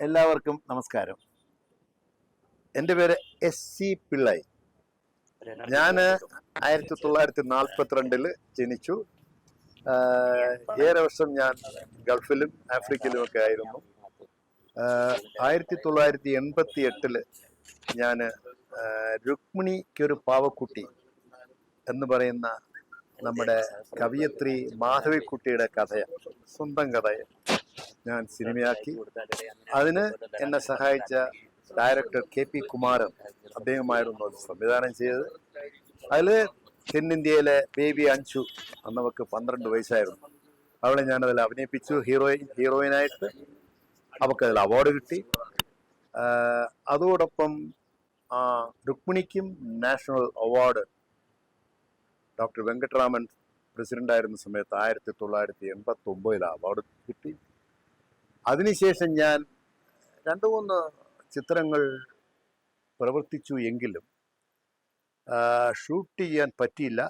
എല്ലാവർക്കും നമസ്കാരം. എൻ്റെ പേര് SC പിള്ളൈ. ഞാൻ 1942 ജനിച്ചു. 7 വർഷം ഞാൻ ഗൾഫിലും ആഫ്രിക്കയിലും ഒക്കെ ആയിരുന്നു. 1988 ഞാൻ രുക്മിണിക്കൊരു പാവക്കുട്ടി എന്ന് പറയുന്ന നമ്മുടെ കവിയത്രി മാധവിക്കുട്ടിയുടെ സ്വന്തം കഥയെ ഞാൻ സിനിമയാക്കി. അതിന് എന്നെ സഹായിച്ച ഡയറക്ടർ KP കുമാരൻ, അദ്ദേഹമായിരുന്നു അത് സംവിധാനം ചെയ്തത്. അതിൽ തെന്നിന്ത്യയിലെ ബേബി അഞ്ചു, അന്നവർക്ക് 12 വയസ്സായിരുന്നു, അവളെ ഞാനതിൽ അഭിനയിപ്പിച്ചു ഹീറോയിനായിട്ട്. അവൾക്കതിൽ അവാർഡ് കിട്ടി. അതോടൊപ്പം രുക്മിണിക്കും നാഷണൽ അവാർഡ് ഡോക്ടർ വെങ്കട്ടരാമൻ പ്രസിഡന്റായിരുന്ന സമയത്ത് 1989 അവാർഡ് കിട്ടി. അതിനുശേഷം ഞാൻ 2-3 ചിത്രങ്ങൾ പ്രവർത്തിച്ചു എങ്കിലും ഷൂട്ട് ചെയ്യാൻ പറ്റിയില്ല.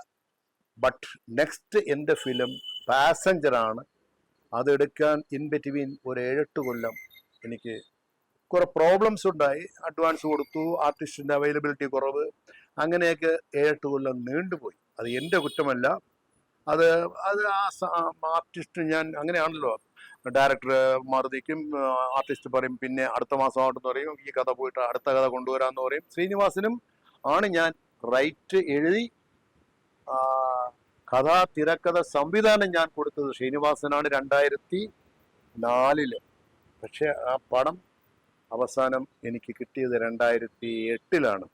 ബട്ട് നെക്സ്റ്റ് എൻ്റെ ഫിലിം പാസഞ്ചറാണ്. അതെടുക്കാൻ ഇൻ ബിറ്റ്വീൻ ഒരു 7-8 കൊല്ലം എനിക്ക് കുറെ പ്രോബ്ലംസ് ഉണ്ടായി. അഡ്വാൻസ് കൊടുത്തു, ആർട്ടിസ്റ്റിൻ്റെ അവൈലബിലിറ്റി കുറവ്, അങ്ങനെയൊക്കെ 7-8 കൊല്ലം നീണ്ടുപോയി. അത് എൻ്റെ കുറ്റമല്ല. അത് ആർട്ടിസ്റ്റ്, ഞാൻ അങ്ങനെയാണല്ലോ, ഡയറക്ടർ മറുതിക്കും, ആർട്ടിസ്റ്റ് പറയും പിന്നെ അടുത്ത മാസം ആവട്ടെന്ന് പറയും, ഈ കഥ പോയിട്ട് അടുത്ത കഥ കൊണ്ടുവരാമെന്ന് പറയും. ശ്രീനിവാസനും ആണ് ഞാൻ റൈറ്റ് എഴുതി തിരക്കഥ സംവിധാനം ഞാൻ കൊടുത്തത് ശ്രീനിവാസനാണ് 2004. പക്ഷെ ആ പടം അവസാനം എനിക്ക് കിട്ടിയത് 2008.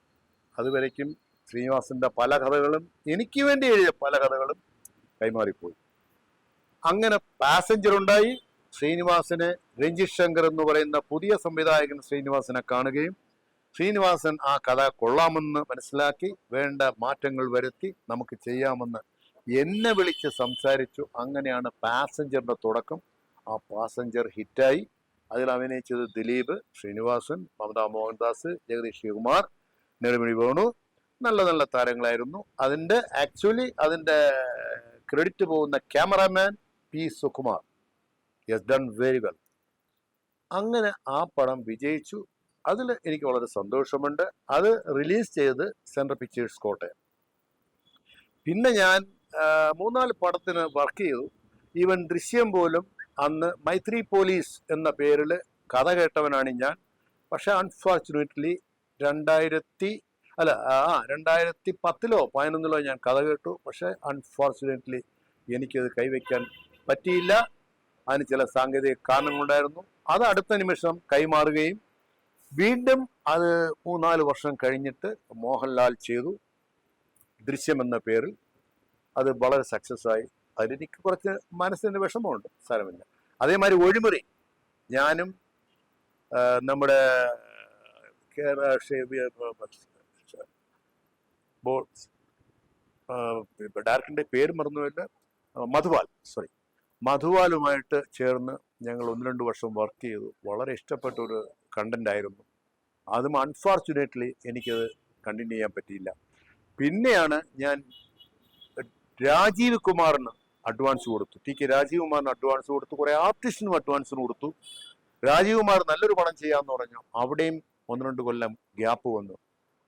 അതുവരയ്ക്കും ശ്രീനിവാസന്റെ പല കഥകളും, എനിക്ക് വേണ്ടി എഴുതിയ പല കഥകളും കൈമാറിപ്പോയി. അങ്ങനെ പാസഞ്ചർ ഉണ്ടായി. ശ്രീനിവാസനെ രഞ്ജിത് ശങ്കർ എന്ന് പറയുന്ന പുതിയ സംവിധായകൻ ശ്രീനിവാസനെ കാണുകയും ശ്രീനിവാസൻ ആ കഥ കൊള്ളാമെന്ന് മനസ്സിലാക്കി വേണ്ട മാറ്റങ്ങൾ വരുത്തി നമുക്ക് ചെയ്യാമെന്ന് എന്നെ വിളിച്ച് സംസാരിച്ചു. അങ്ങനെയാണ് പാസഞ്ചറിന്റെ തുടക്കം. ആ പാസഞ്ചർ ഹിറ്റായി. അതിൽ അഭിനയിച്ചത് ദിലീപ്, ശ്രീനിവാസൻ, മമത മോഹൻദാസ്, ജഗദീഷ് ശിവകുമാർ, നെടുമുടി വേണു, നല്ല നല്ല താരങ്ങളായിരുന്നു. അതിന്റെ ക്രെഡിറ്റ് പോകുന്ന cameraman P. Sukumar. Yes done very well. അങ്ങനെ ആ പടം വിജയിച്ചു. അതിൽ എനിക്ക് വളരെ സന്തോഷമുണ്ട്. അത് റിലീസ് ചെയ്ത് സെൻട്രൽ പിക്ചേഴ്സ് കോട്ടയം. പിന്നെ ഞാൻ 3-4 പടത്തിന് വർക്ക് ചെയ്തു. ഈവൻ ദൃശ്യം പോലും അന്ന് മൈത്രി പോലീസ് എന്ന പേരിൽ കഥ കേട്ടവനാണ് ഞാൻ. പക്ഷെ അൺഫോർച്ചുനേറ്റ്ലി 2010-11 ഞാൻ കഥ കേട്ടു. പക്ഷെ അൺഫോർച്ചുനേറ്റ്ലി എനിക്കത് കൈവയ്ക്കാൻ പറ്റിയില്ല. അതിന് ചില സാങ്കേതിക കാരണങ്ങളുണ്ടായിരുന്നു. അത് അടുത്ത നിമിഷം കൈമാറുകയും വീണ്ടും അത് 3-4 വർഷം കഴിഞ്ഞിട്ട് മോഹൻലാൽ ചെയ്തു ദൃശ്യം എന്ന പേരിൽ. അത് വളരെ സക്സസ് ആയി. അതിലെനിക്ക് കുറച്ച് മനസ്സിന് വിഷമമുണ്ട്, സാരമില്ല. അതേമാതിരി ഒഴിമുറി ഞാനും നമ്മുടെ ഡയറക്ടറിന്റെ പേര് മറന്നുമില്ല, മധുവാലുമായിട്ട് ചേർന്ന് ഞങ്ങൾ 1-2 വർഷം വർക്ക് ചെയ്തു. വളരെ ഇഷ്ടപ്പെട്ട ഒരു കണ്ടന്റ് ആയിരുന്നു. അതും അൺഫോർച്ചുനേറ്റ്ലി എനിക്കത് കണ്ടിന്യൂ ചെയ്യാൻ പറ്റിയില്ല. പിന്നെയാണ് ഞാൻ രാജീവ് കുമാറിന് അഡ്വാൻസ് കൊടുത്തു. TK രാജീവ് കുമാറിന് അഡ്വാൻസ് കൊടുത്തു. കുറെ ആർട്ടിസ്റ്റിനും അഡ്വാൻസിന് കൊടുത്തു. രാജീവ് കുമാർ നല്ലൊരു പടം ചെയ്യാമെന്ന് പറഞ്ഞു. അവിടെയും 1-2 കൊല്ലം ഗ്യാപ്പ് വന്നു.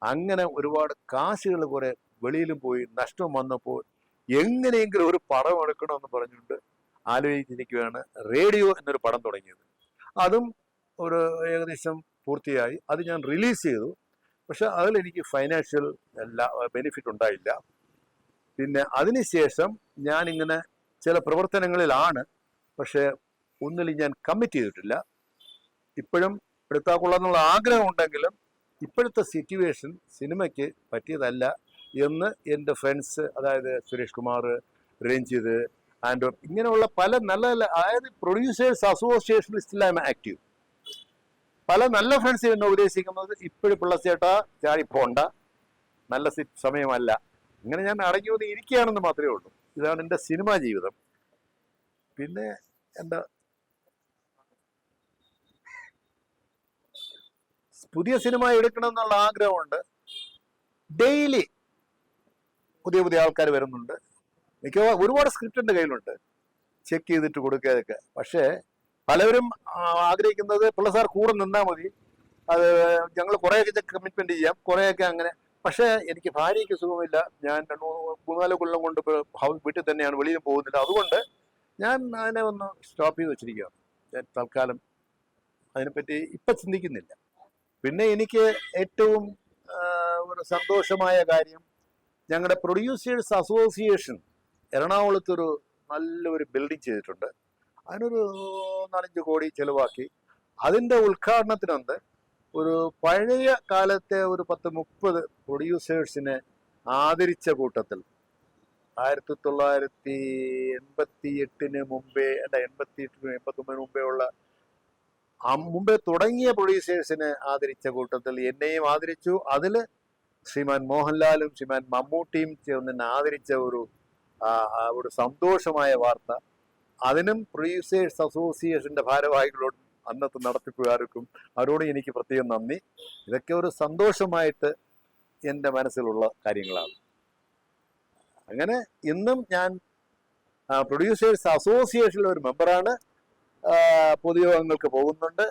അങ്ങനെ ഒരുപാട് കാശുകൾ കുറെ വെളിയിലും പോയി. നഷ്ടം വന്നപ്പോൾ എങ്ങനെയെങ്കിലും ഒരു പടം എടുക്കണമെന്ന് പറഞ്ഞുകൊണ്ട് ആലോചിച്ചിരിക്കുകയാണ് റേഡിയോ എന്നൊരു പടം തുടങ്ങിയത്. അതും ഒരു ഏകദേശം പൂർത്തിയായി. അത് ഞാൻ റിലീസ് ചെയ്തു. പക്ഷെ അതിലെനിക്ക് ഫൈനാൻഷ്യൽ ബെനിഫിറ്റ് ഉണ്ടായില്ല. പിന്നെ അതിനുശേഷം ഞാനിങ്ങനെ ചില പ്രവർത്തനങ്ങളിലാണ്, പക്ഷെ ഒന്നിലും ഞാൻ കമ്മിറ്റ് ചെയ്തിട്ടില്ല. ഇപ്പോഴും എടുത്താക്കൊള്ളാന്നുള്ള ആഗ്രഹം ഉണ്ടെങ്കിലും ഇപ്പോഴത്തെ സിറ്റുവേഷൻ സിനിമയ്ക്ക് പറ്റിയതല്ല എന്ന് എൻ്റെ ഫ്രണ്ട്സ്, അതായത് സുരേഷ് കുമാർ, രഞ്ജിത്ത്, ആൻഡ് ഇങ്ങനെയുള്ള പല നല്ല അതായത് പ്രൊഡ്യൂസേഴ്സ് അസോസിയേഷനിൽ സ്റ്റിൽ ഐ ആം ആക്റ്റീവ്. പല നല്ല ഫ്രണ്ട്സ് എന്നെ ഉപദേശിക്കുന്നത് ഇപ്പോഴും പിള്ളച്ചേട്ടാ ചാടി പോണ്ട, നല്ല സമയമല്ല. ഇങ്ങനെ ഞാൻ അടങ്ങി വന്ന് ഇരിക്കുകയാണെന്ന് മാത്രമേ ഉള്ളൂ. ഇതാണ് എൻ്റെ സിനിമാ ജീവിതം. പിന്നെ എന്താ, പുതിയ സിനിമ എടുക്കണം എന്നുള്ള ആഗ്രഹമുണ്ട്. ഡെയിലി പുതിയ പുതിയ ആൾക്കാർ വരുന്നുണ്ട്. ഒരുപാട് സ്ക്രിപ്റ്റ് എൻ്റെ കയ്യിലുണ്ട്, ചെക്ക് ചെയ്തിട്ട് കൊടുക്കുകയൊക്കെ. പക്ഷേ പലവരും ആഗ്രഹിക്കുന്നത് പിള്ള സാർ കൂടെ നിന്നാൽ മതി, അത് ഞങ്ങൾ കുറേയൊക്കെ കമ്മിറ്റ്മെന്റ് ചെയ്യാം, കുറേയൊക്കെ അങ്ങനെ. പക്ഷേ എനിക്ക് ഭാര്യയ്ക്ക് സുഖമില്ല, ഞാൻ 3-4 കൊല്ലം കൊണ്ട് വീട്ടിൽ തന്നെയാണ്, വെളിയിൽ പോകുന്നില്ല. അതുകൊണ്ട് ഞാൻ അതിനെ ഒന്ന് സ്റ്റോപ്പ് ചെയ്ത് വെച്ചിരിക്കുകയാണ്. ഞാൻ തൽക്കാലം അതിനെപ്പറ്റി ഇപ്പം ചിന്തിക്കുന്നില്ല. പിന്നെ എനിക്ക് ഏറ്റവും ഒരു സന്തോഷമായ കാര്യം, ഞങ്ങളുടെ പ്രൊഡ്യൂസേഴ്സ് അസോസിയേഷൻ എറണാകുളത്തൊരു നല്ലൊരു ബിൽഡിംഗ് ചെയ്തിട്ടുണ്ട്. അതിനൊരു 4-5 കോടി ചെലവാക്കി. അതിൻ്റെ ഉദ്ഘാടനത്തിനൊന്ന് ഒരു പഴയ കാലത്തെ ഒരു 10-30 പ്രൊഡ്യൂസേഴ്സിനെ ആദരിച്ച കൂട്ടത്തിൽ 1988 മുമ്പേ, അല്ല 88-89 മുമ്പേ ഉള്ള മുമ്പേ തുടങ്ങിയ പ്രൊഡ്യൂസേഴ്സിനെ ആദരിച്ച കൂട്ടത്തിൽ എന്നെയും ആദരിച്ചു. അതിൽ ശ്രീമാൻ മോഹൻലാലും ശ്രീമാൻ മമ്മൂട്ടിയും ചേർന്ന് ആദരിച്ച ഒരു സന്തോഷമായ വാർത്ത. അതിനും പ്രൊഡ്യൂസേഴ്സ് അസോസിയേഷന്റെ ഭാരവാഹികളോടും അന്നത്തെ നടത്തിപ്പുകാർക്കും അവരോട് എനിക്ക് പ്രത്യേകം നന്ദി. ഇതൊക്കെ ഒരു സന്തോഷമായിട്ട് എൻ്റെ മനസ്സിലുള്ള കാര്യങ്ങളാണ്. അങ്ങനെ ഇന്നും ഞാൻ പ്രൊഡ്യൂസേഴ്സ് അസോസിയേഷനിലെ ഒരു മെമ്പറാണ്. പൊതുയോഗങ്ങൾക്ക് പോകുന്നുണ്ട്.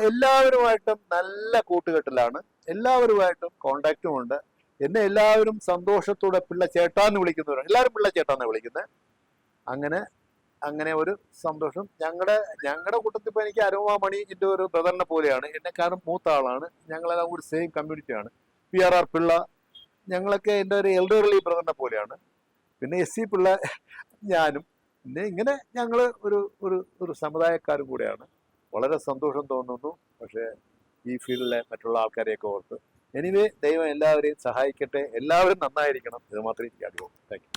എല്ലാവരുമായിട്ടും നല്ല കൂട്ടുകെട്ടിലാണ്, എല്ലാവരുമായിട്ടും കോണ്ടാക്റ്റും ഉണ്ട്. എന്നെ എല്ലാവരും സന്തോഷത്തോടെ പിള്ള ചേട്ടാന്ന് വിളിക്കുന്നവരാണ്, എല്ലാവരും പിള്ള ചേട്ടാന്നാണ് വിളിക്കുന്നത്. അങ്ങനെ ഒരു സന്തോഷം. ഞങ്ങളുടെ കൂട്ടത്തിൽ ഇപ്പോൾ എനിക്ക് അരുമ മണി എൻ്റെ ഒരു ബ്രദറിനെ പോലെയാണ്, എന്നെക്കാളും മൂത്ത ആളാണ്. ഞങ്ങളെല്ലാം ഒരു സെയിം കമ്മ്യൂണിറ്റിയാണ്. PRR പിള്ള, ഞങ്ങളൊക്കെ എൻ്റെ ഒരു എൽഡർലി ബ്രദറിനെ പോലെയാണ്. പിന്നെ SC പിള്ള, ഞാനും. പിന്നെ ഇങ്ങനെ ഞങ്ങൾ ഒരു സമുദായക്കാരും കൂടെയാണ്. വളരെ സന്തോഷം തോന്നുന്നു. പക്ഷേ ഈ ഫീൽഡിലെ മറ്റുള്ള ആൾക്കാരെയൊക്കെ ഓർത്ത്. എനിവേ, ദൈവം എല്ലാവരെയും സഹായിക്കട്ടെ, എല്ലാവരും നന്നായിരിക്കണം. ഇത് മാത്രമേ എനിക്ക് അറിയൂ. Thank you.